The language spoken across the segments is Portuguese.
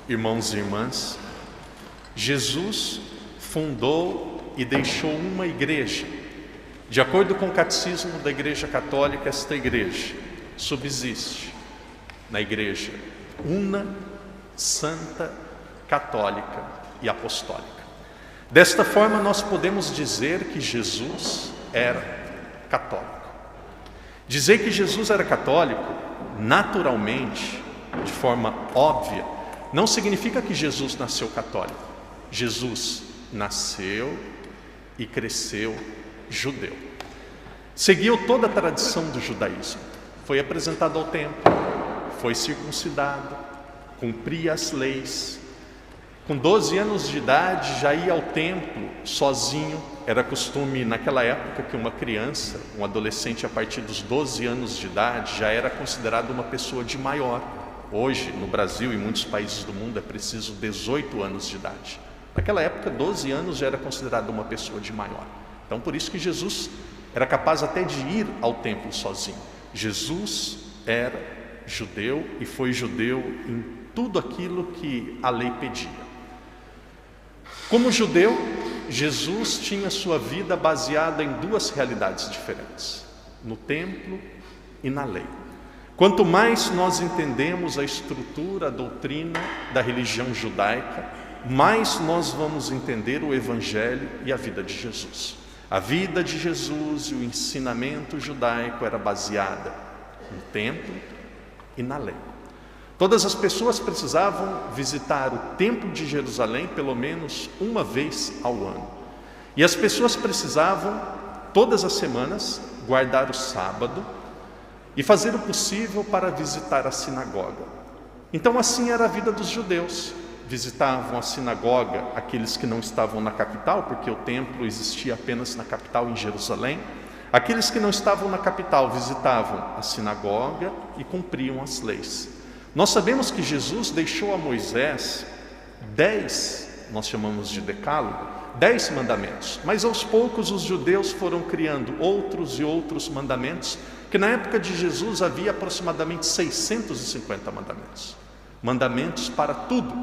irmãos e irmãs, Jesus fundou e deixou uma igreja. De acordo com o catecismo da Igreja Católica, esta igreja subsiste na igreja una, santa, católica e apostólica. Desta forma, nós podemos dizer que Jesus era católico. Dizer que Jesus era católico, naturalmente, de forma óbvia, não significa que Jesus nasceu católico. Jesus nasceu e cresceu judeu. Seguiu toda a tradição do judaísmo. Foi apresentado ao templo, foi circuncidado, cumpria as leis. Com 12 anos de idade já ia ao templo sozinho. Era costume naquela época que uma criança, um adolescente a partir dos 12 anos de idade já era considerado uma pessoa de maior. Hoje, no Brasil e muitos países do mundo, é preciso 18 anos de idade. Naquela época, 12 anos já era considerado uma pessoa de maior. Então, por isso que Jesus era capaz até de ir ao templo sozinho. Jesus era judeu e foi judeu em tudo aquilo que a lei pedia. Como judeu, Jesus tinha sua vida baseada em duas realidades diferentes: no templo e na lei. Quanto mais nós entendemos a estrutura, a doutrina da religião judaica, mais nós vamos entender o Evangelho e a vida de Jesus. A vida de Jesus e o ensinamento judaico era baseada no templo e na lei. Todas as pessoas precisavam visitar o templo de Jerusalém pelo menos uma vez ao ano. E as pessoas precisavam, todas as semanas, guardar o sábado e fazer o possível para visitar a sinagoga. Então assim era a vida dos judeus. Visitavam a sinagoga aqueles que não estavam na capital, porque o templo existia apenas na capital, em Jerusalém. Aqueles que não estavam na capital visitavam a sinagoga e cumpriam as leis. Nós sabemos que Jesus deixou a Moisés 10, nós chamamos de decálogo, 10 mandamentos, mas aos poucos os judeus foram criando outros e outros mandamentos, que na época de Jesus havia aproximadamente 650 mandamentos. Mandamentos para tudo,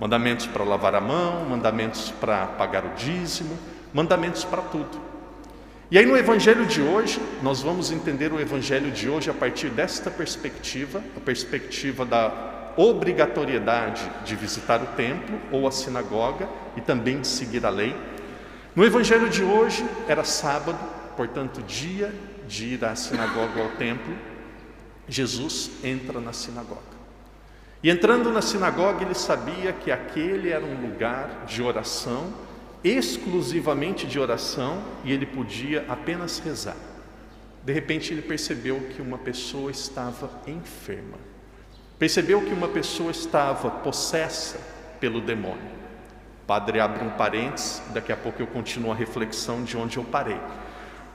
mandamentos para lavar a mão, mandamentos para pagar o dízimo, mandamentos para tudo. E aí no Evangelho de hoje, nós vamos entender o Evangelho de hoje a partir desta perspectiva, a perspectiva da obrigatoriedade de visitar o templo ou a sinagoga e também de seguir a lei. No Evangelho de hoje era sábado, portanto dia de ir à sinagoga ou ao templo. Jesus entra na sinagoga. E entrando na sinagoga, ele sabia que aquele era um lugar de oração, exclusivamente de oração, e ele podia apenas rezar. De repente ele percebeu que uma pessoa estava enferma. Percebeu que uma pessoa estava possessa pelo demônio. O padre abre um parênteses, daqui a pouco eu continuo a reflexão de onde eu parei.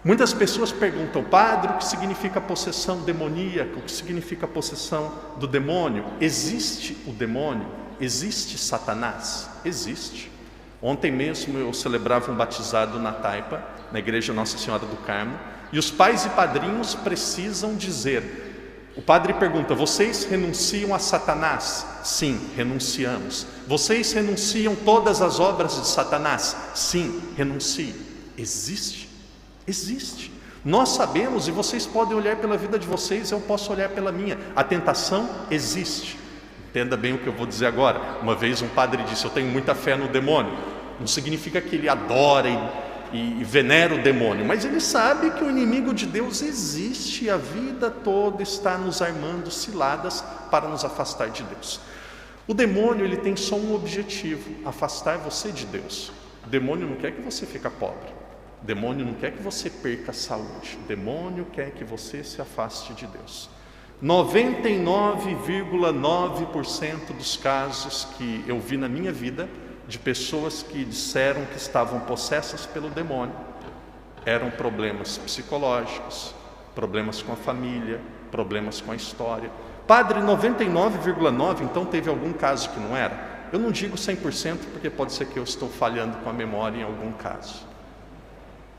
Muitas pessoas perguntam: padre, o que significa possessão demoníaca? O que significa possessão do demônio? Existe o demônio? Existe Satanás? Existe. Ontem mesmo eu celebrava um batizado na Taipa, na igreja Nossa Senhora do Carmo, e os pais e padrinhos precisam dizer. O padre pergunta: vocês renunciam a Satanás? Sim, renunciamos. Vocês renunciam todas as obras de Satanás? Sim, renuncio. Existe? Existe. Nós sabemos, e vocês podem olhar pela vida de vocês, eu posso olhar pela minha. A tentação existe. Entenda bem o que eu vou dizer agora. Uma vez um padre disse: eu tenho muita fé no demônio. Não significa que ele adora e venera o demônio, mas ele sabe que o inimigo de Deus existe e a vida toda está nos armando ciladas para nos afastar de Deus. O demônio, ele tem só um objetivo: afastar você de Deus. O demônio não quer que você fique pobre. O demônio não quer que você perca a saúde. O demônio quer que você se afaste de Deus. 99,9% dos casos que eu vi na minha vida, de pessoas que disseram que estavam possessas pelo demônio, eram problemas psicológicos, problemas com a família, problemas com a história. Padre, 99,9%, então teve algum caso que não era? Eu não digo 100%, porque pode ser que eu estou falhando com a memória em algum caso.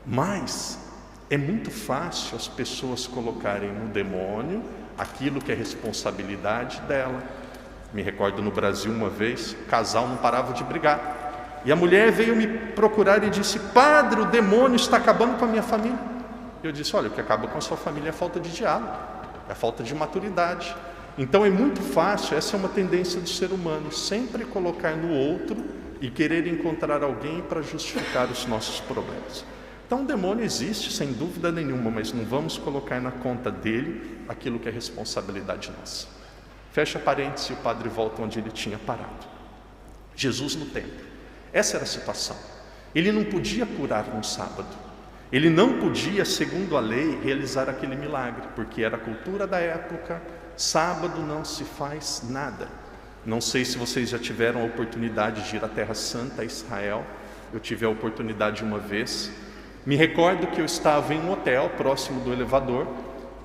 Mas é muito fácil as pessoas colocarem no demônio aquilo que é responsabilidade dela. Me recordo no Brasil uma vez, o casal não parava de brigar. E a mulher veio me procurar e disse: padre, o demônio está acabando com a minha família. Eu disse: olha, o que acaba com a sua família é a falta de diálogo, é a falta de maturidade. Então é muito fácil, essa é uma tendência do ser humano, sempre colocar no outro e querer encontrar alguém para justificar os nossos problemas. Então o demônio existe, sem dúvida nenhuma, mas não vamos colocar na conta dele aquilo que é responsabilidade nossa. Fecha parênteses e o padre volta onde ele tinha parado. Jesus no templo. Essa era a situação. Ele não podia curar no sábado. Ele não podia, segundo a lei, realizar aquele milagre, porque era a cultura da época. Sábado não se faz nada. Não sei se vocês já tiveram a oportunidade de ir à Terra Santa, a Israel. Eu tive a oportunidade uma vez. Me recordo que eu estava em um hotel próximo do elevador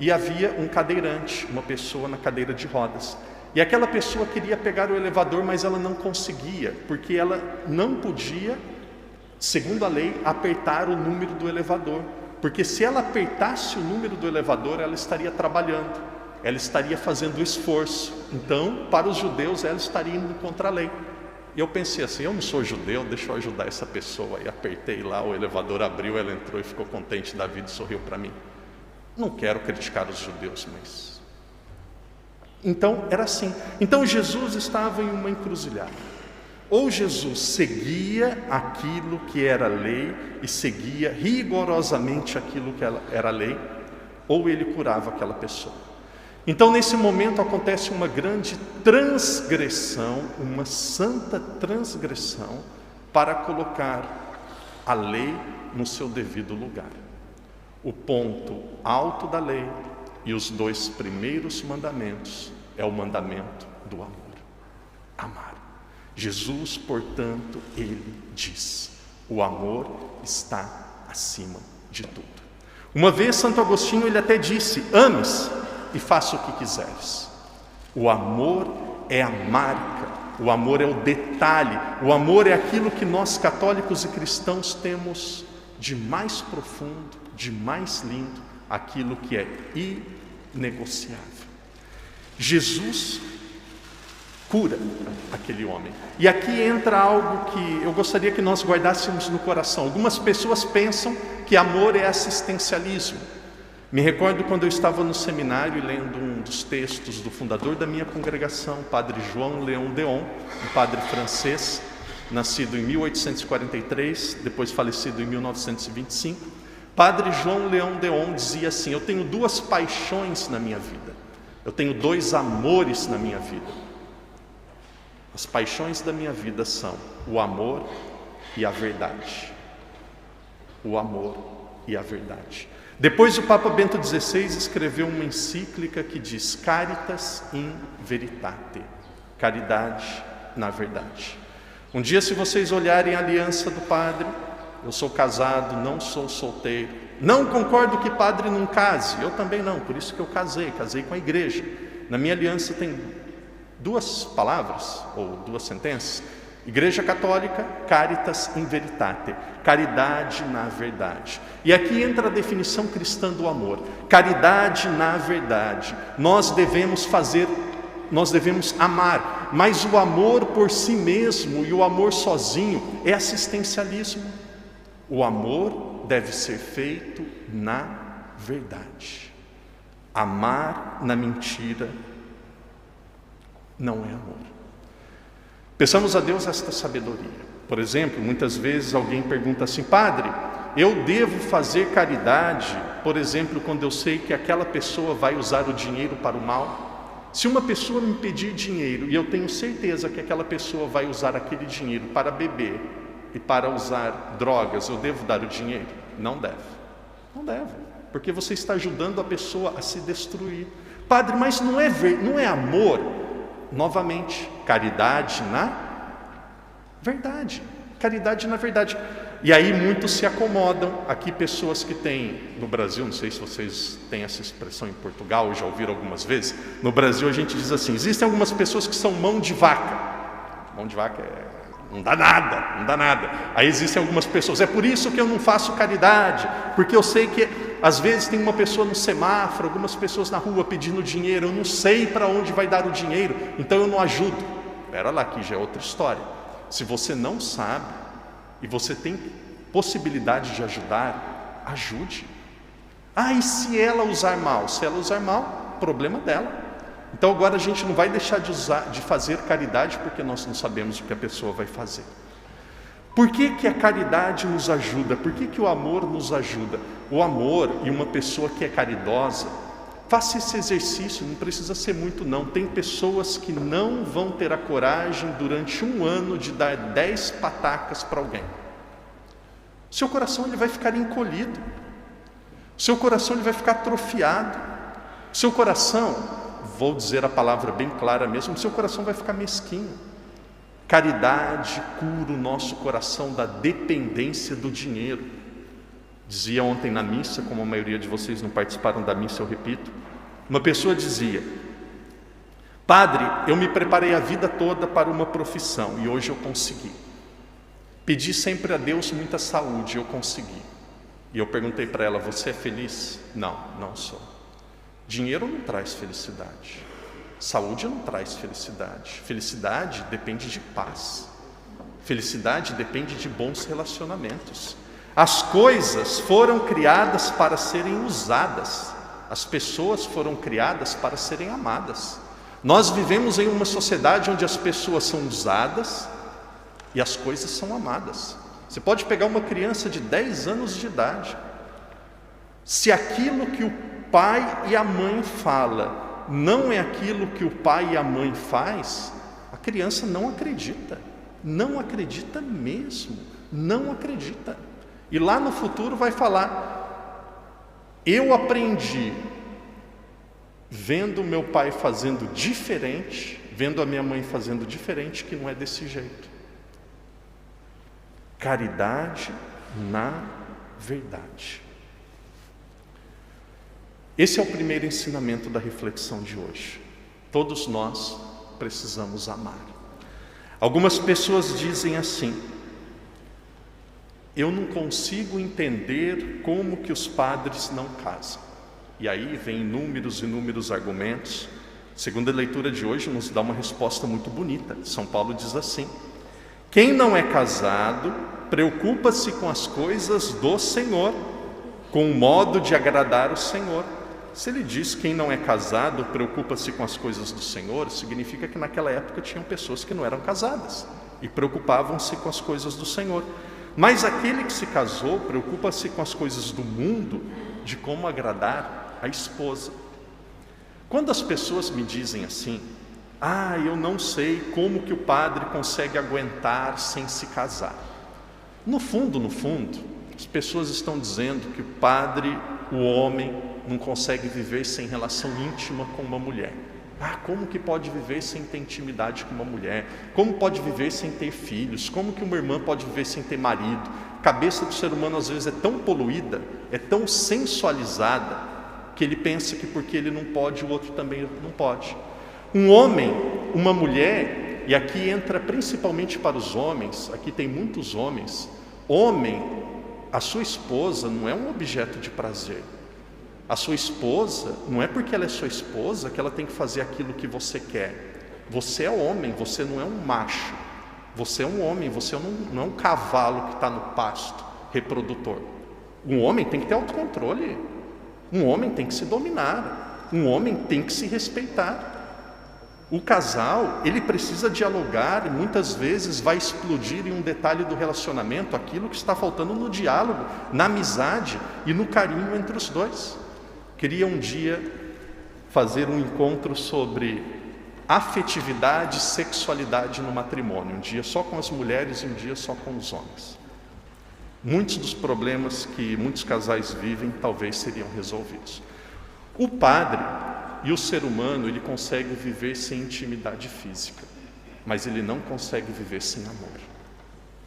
e havia um cadeirante, uma pessoa na cadeira de rodas. E aquela pessoa queria pegar o elevador, mas ela não conseguia, porque ela não podia, segundo a lei, apertar o número do elevador. Porque se ela apertasse o número do elevador, ela estaria trabalhando, ela estaria fazendo esforço. Então, para os judeus, ela estaria indo contra a lei. E eu pensei assim: eu não sou judeu, deixa eu ajudar essa pessoa. E apertei lá, o elevador abriu, ela entrou e ficou contente da vida e sorriu para mim. Não quero criticar os judeus, mas... Então, era assim. Então, Jesus estava em uma encruzilhada. Ou Jesus seguia aquilo que era lei e seguia rigorosamente aquilo que era lei, ou ele curava aquela pessoa. Então, nesse momento acontece uma grande transgressão, uma santa transgressão, para colocar a lei no seu devido lugar. O ponto alto da lei e os 2 primeiros mandamentos é o mandamento do amor. Amar. Jesus, portanto, ele diz: o amor está acima de tudo. Uma vez Santo Agostinho, ele até disse: ames e faça o que quiseres. O amor é a marca, o amor é o detalhe, o amor é aquilo que nós católicos e cristãos temos de mais profundo, de mais lindo, aquilo que é inegociável. Jesus cura aquele homem. E aqui entra algo que eu gostaria que nós guardássemos no coração. Algumas pessoas pensam que amor é assistencialismo. Me recordo quando eu estava no seminário e lendo um dos textos do fundador da minha congregação, Padre João Leão Deon, um padre francês, nascido em 1843, depois falecido em 1925. Padre João Leão Deon dizia assim: eu tenho 2 paixões na minha vida, eu tenho 2 amores na minha vida. As paixões da minha vida são o amor e a verdade. O amor e a verdade. Depois o Papa Bento XVI escreveu uma encíclica que diz: Caritas in veritate, caridade na verdade. Um dia, se vocês olharem a aliança do padre, eu sou casado, não sou solteiro. Não concordo que padre não case, eu também não, por isso que eu casei com a igreja. Na minha aliança tem 2 palavras, ou 2 sentenças: Igreja Católica, Caritas in veritate, caridade na verdade. E aqui entra a definição cristã do amor: caridade na verdade. Nós devemos amar, mas o amor por si mesmo e o amor sozinho é assistencialismo. O amor deve ser feito na verdade. Amar na mentira não é amor. Peçamos a Deus esta sabedoria. Por exemplo, muitas vezes alguém pergunta assim: padre, eu devo fazer caridade, por exemplo, quando eu sei que aquela pessoa vai usar o dinheiro para o mal? Se uma pessoa me pedir dinheiro e eu tenho certeza que aquela pessoa vai usar aquele dinheiro para beber e para usar drogas, eu devo dar o dinheiro? Não deve. Não deve, porque você está ajudando a pessoa a se destruir. Padre, mas não é amor? Novamente, caridade na verdade. Caridade na verdade. E aí muitos se acomodam. Aqui pessoas que têm, no Brasil, não sei se vocês têm essa expressão em Portugal, ou já ouviram algumas vezes. No Brasil a gente diz assim: existem algumas pessoas que são mão de vaca. Mão de vaca não dá nada. Aí existem algumas pessoas: é por isso que eu não faço caridade, porque eu sei que Às vezes tem uma pessoa no semáforo, algumas pessoas na rua pedindo dinheiro, eu não sei para onde vai dar o dinheiro, então eu não ajudo. Espera lá, que já é outra história. Se você não sabe e você tem possibilidade de ajudar, ajude. E se ela usar mal? Se ela usar mal, problema dela. Então agora a gente não vai deixar de fazer caridade porque nós não sabemos o que a pessoa vai fazer. Por que a caridade nos ajuda? Por que o amor nos ajuda? O amor e uma pessoa que é caridosa, faça esse exercício, não precisa ser muito não. Tem pessoas que não vão ter a coragem durante um ano de dar 10 patacas para alguém. Seu coração ele vai ficar encolhido. Seu coração ele vai ficar atrofiado. Seu coração, vou dizer a palavra bem clara mesmo, seu coração vai ficar mesquinho. Caridade cura o nosso coração da dependência do dinheiro. Dizia ontem na missa, como a maioria de vocês não participaram da missa, eu repito, uma pessoa dizia: padre, eu me preparei a vida toda para uma profissão e hoje eu consegui. Pedi sempre a Deus muita saúde, eu consegui. E eu perguntei para ela: você é feliz? Não, não sou. Dinheiro não traz felicidade. Saúde não traz felicidade. Felicidade depende de paz. Felicidade depende de bons relacionamentos. As coisas foram criadas para serem usadas. As pessoas foram criadas para serem amadas. Nós vivemos em uma sociedade onde as pessoas são usadas e as coisas são amadas. Você pode pegar uma criança de 10 anos de idade. Se aquilo que o pai e a mãe falam não é aquilo que o pai e a mãe faz, a criança não acredita mesmo, não acredita. E lá no futuro vai falar: eu aprendi vendo meu pai fazendo diferente, vendo a minha mãe fazendo diferente, que não é desse jeito. Caridade na verdade. Esse é o primeiro ensinamento da reflexão de hoje. Todos nós precisamos amar. Algumas pessoas dizem assim: eu não consigo entender como que os padres não casam. E aí vem inúmeros argumentos. A segunda leitura de hoje nos dá uma resposta muito bonita. São Paulo diz assim: quem não é casado preocupa-se com as coisas do Senhor, com o modo de agradar o Senhor. Se ele diz quem não é casado preocupa-se com as coisas do Senhor, significa que naquela época tinham pessoas que não eram casadas e preocupavam-se com as coisas do Senhor. Mas aquele que se casou preocupa-se com as coisas do mundo, de como agradar a esposa. Quando as pessoas me dizem assim: eu não sei como que o padre consegue aguentar sem se casar. No fundo, as pessoas estão dizendo que o padre, o homem, não consegue viver sem relação íntima com uma mulher. Como que pode viver sem ter intimidade com uma mulher? Como pode viver sem ter filhos? Como que uma irmã pode viver sem ter marido? A cabeça do ser humano às vezes é tão poluída, é tão sensualizada, que ele pensa que porque ele não pode, o outro também não pode. Um homem, uma mulher, e aqui entra principalmente para os homens, aqui tem muitos homens. Homem, a sua esposa não é um objeto de prazer. A sua esposa, não é porque ela é sua esposa que ela tem que fazer aquilo que você quer. Você é homem, você não é um macho. Você é um homem, você não é um cavalo que está no pasto, reprodutor. Um homem tem que ter autocontrole. Um homem tem que se dominar. Um homem tem que se respeitar. O casal, ele precisa dialogar e muitas vezes vai explodir em um detalhe do relacionamento aquilo que está faltando no diálogo, na amizade e no carinho entre os dois. Queria um dia fazer um encontro sobre afetividade e sexualidade no matrimônio, um dia só com as mulheres e um dia só com os homens. Muitos dos problemas que muitos casais vivem talvez seriam resolvidos. O padre e o ser humano, ele consegue viver sem intimidade física, mas ele não consegue viver sem amor.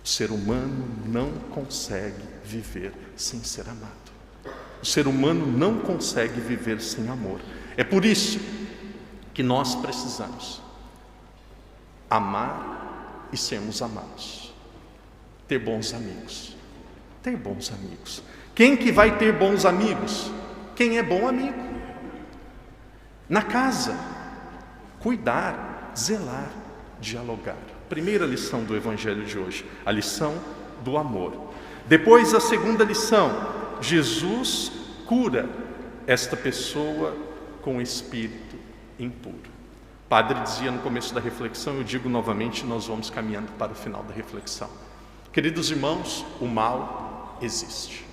O ser humano não consegue viver sem ser amado. O ser humano não consegue viver sem amor. É por isso que nós precisamos amar e sermos amados, ter bons amigos, ter bons amigos. Quem que vai ter bons amigos? Quem é bom amigo. Na casa, cuidar, zelar, dialogar. Primeira lição do Evangelho de hoje, a lição do amor. Depois, a segunda lição, Jesus cura esta pessoa com o espírito impuro. O padre dizia no começo da reflexão, eu digo novamente, nós vamos caminhando para o final da reflexão. Queridos irmãos, o mal existe.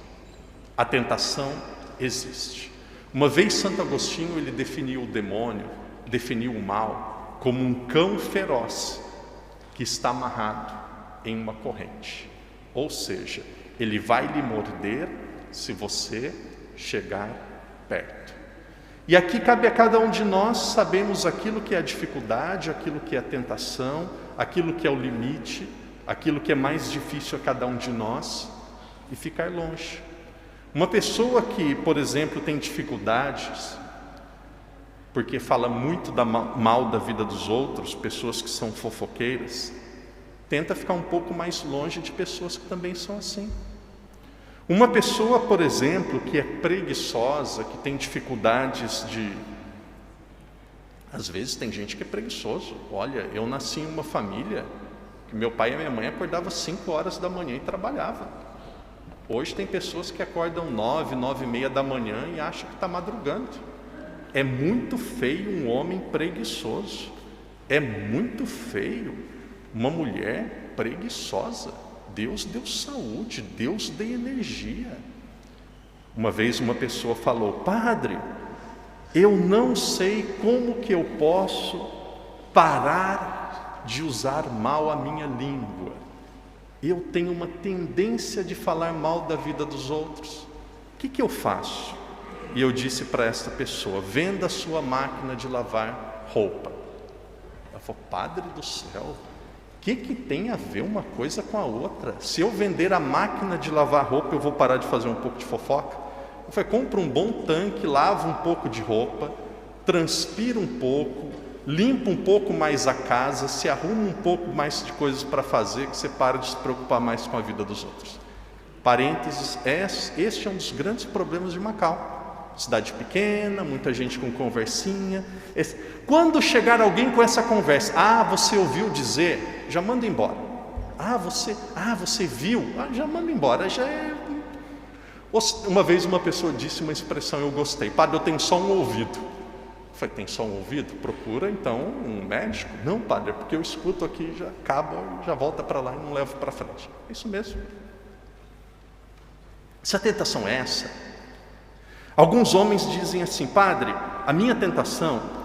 A tentação existe. Uma vez Santo Agostinho, ele definiu o demônio, definiu o mal como um cão feroz que está amarrado em uma corrente. Ou seja, ele vai lhe morder se você chegar perto. E aqui cabe a cada um de nós sabermos aquilo que é a dificuldade, aquilo que é a tentação, aquilo que é o limite, aquilo que é mais difícil a cada um de nós, e ficar longe. Uma pessoa que, por exemplo, tem dificuldades, porque fala muito mal da vida dos outros, pessoas que são fofoqueiras, tenta ficar um pouco mais longe de pessoas que também são assim. Uma pessoa, por exemplo, que é preguiçosa, que tem dificuldades de... Às vezes tem gente que é preguiçoso. Olha, eu nasci em uma família que meu pai e minha mãe acordavam 5 horas da manhã e trabalhavam. Hoje tem pessoas que acordam 9, 9h30 da manhã e acham que está madrugando. É muito feio um homem preguiçoso. É muito feio uma mulher preguiçosa. Deus deu saúde, Deus deu energia. Uma vez uma pessoa falou: padre, eu não sei como que eu posso parar de usar mal a minha língua. Eu tenho uma tendência de falar mal da vida dos outros. O que eu faço? E eu disse para esta pessoa: venda a sua máquina de lavar roupa. Ela falou: padre do céu, o que tem a ver uma coisa com a outra? Se eu vender a máquina de lavar roupa, eu vou parar de fazer um pouco de fofoca? Eu falei: compra um bom tanque, lava um pouco de roupa, transpira um pouco, limpa um pouco mais a casa, se arruma um pouco mais de coisas para fazer, que você para de se preocupar mais com a vida dos outros. Parênteses, este é um dos grandes problemas de Macau. Cidade pequena, muita gente com conversinha. Quando chegar alguém com essa conversa: ah, você ouviu dizer, já manda embora. Você viu, já manda embora. Já é... Uma vez uma pessoa disse uma expressão, eu gostei: padre, eu tenho só um ouvido. Eu falei: tem só um ouvido? Procura então um médico. Não, padre, é porque eu escuto aqui, já acaba, já volta para lá e não levo para frente. É isso mesmo. Se a tentação é essa, alguns homens dizem assim: padre, a minha tentação...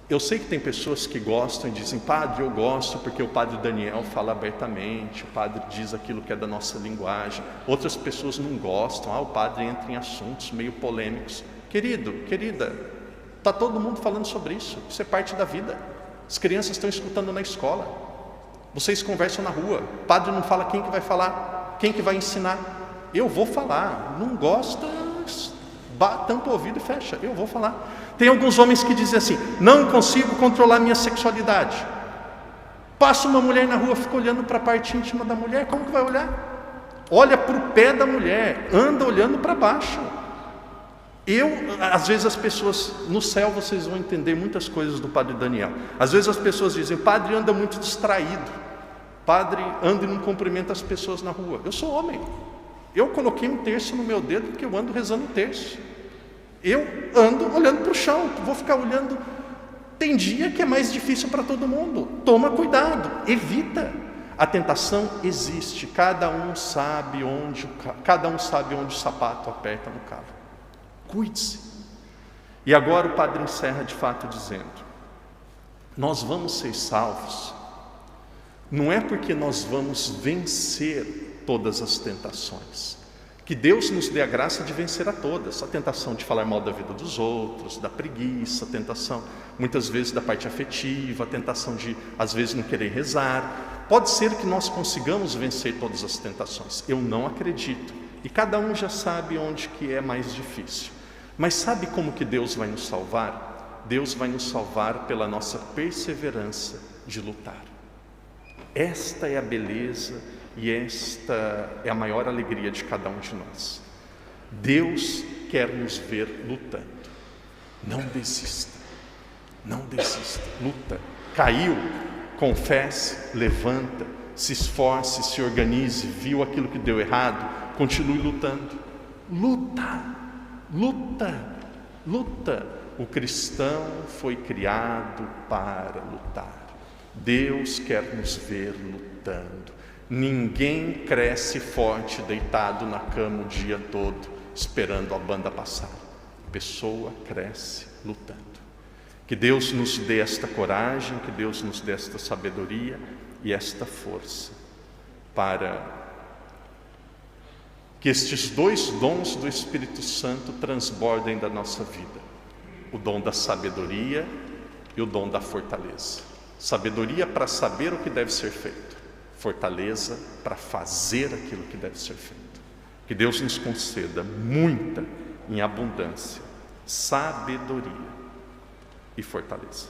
Eu sei que tem pessoas que gostam e dizem: padre, eu gosto porque o padre Daniel fala abertamente, o padre diz aquilo que é da nossa linguagem. Outras pessoas não gostam: o padre entra em assuntos meio polêmicos. Querido, querida, está todo mundo falando sobre isso, isso é parte da vida. As crianças estão escutando na escola, vocês conversam na rua, o padre não fala, quem que vai falar? Quem que vai ensinar? Eu vou falar. Não gosta, tampa o ouvido e fecha. Eu vou falar. Tem alguns homens que dizem assim: não consigo controlar minha sexualidade. Passa uma mulher na rua, fica olhando para a parte íntima da mulher. Como que vai olhar? Olha para o pé da mulher, anda olhando para baixo. Às vezes as pessoas, no céu vocês vão entender muitas coisas do padre Daniel. Às vezes as pessoas dizem: padre anda muito distraído, padre anda e não cumprimenta as pessoas na rua. Eu sou homem, eu coloquei um terço no meu dedo porque eu ando rezando um terço. Eu ando olhando para o chão, vou ficar olhando. Tem dia que é mais difícil para todo mundo. Toma cuidado, evita. A tentação existe, cada um sabe onde o sapato aperta no calo. Cuide-se. E agora o padre encerra de fato dizendo: nós vamos ser salvos, não é porque nós vamos vencer todas as tentações. Que Deus nos dê a graça de vencer a todas. A tentação de falar mal da vida dos outros, da preguiça, a tentação muitas vezes da parte afetiva, a tentação de às vezes não querer rezar. Pode ser que nós consigamos vencer todas as tentações. Eu não acredito. E cada um já sabe onde que é mais difícil. Mas sabe como que Deus vai nos salvar? Deus vai nos salvar pela nossa perseverança de lutar. Esta é a beleza e esta é a maior alegria de cada um de nós. Deus quer nos ver lutando. Não desista, não desista, luta. Caiu, confesse, levanta, se esforce, se organize, viu aquilo que deu errado, continue lutando. Luta, luta, luta. O cristão foi criado para lutar. Deus quer nos ver lutando. Ninguém cresce forte deitado na cama o dia todo esperando a banda passar. A pessoa cresce lutando. Que Deus nos dê esta coragem, que Deus nos dê esta sabedoria e esta força para que estes dois dons do Espírito Santo transbordem da nossa vida: o dom da sabedoria e o dom da fortaleza. Sabedoria para saber o que deve ser feito, fortaleza para fazer aquilo que deve ser feito. Que Deus nos conceda muita, em abundância, sabedoria e fortaleza.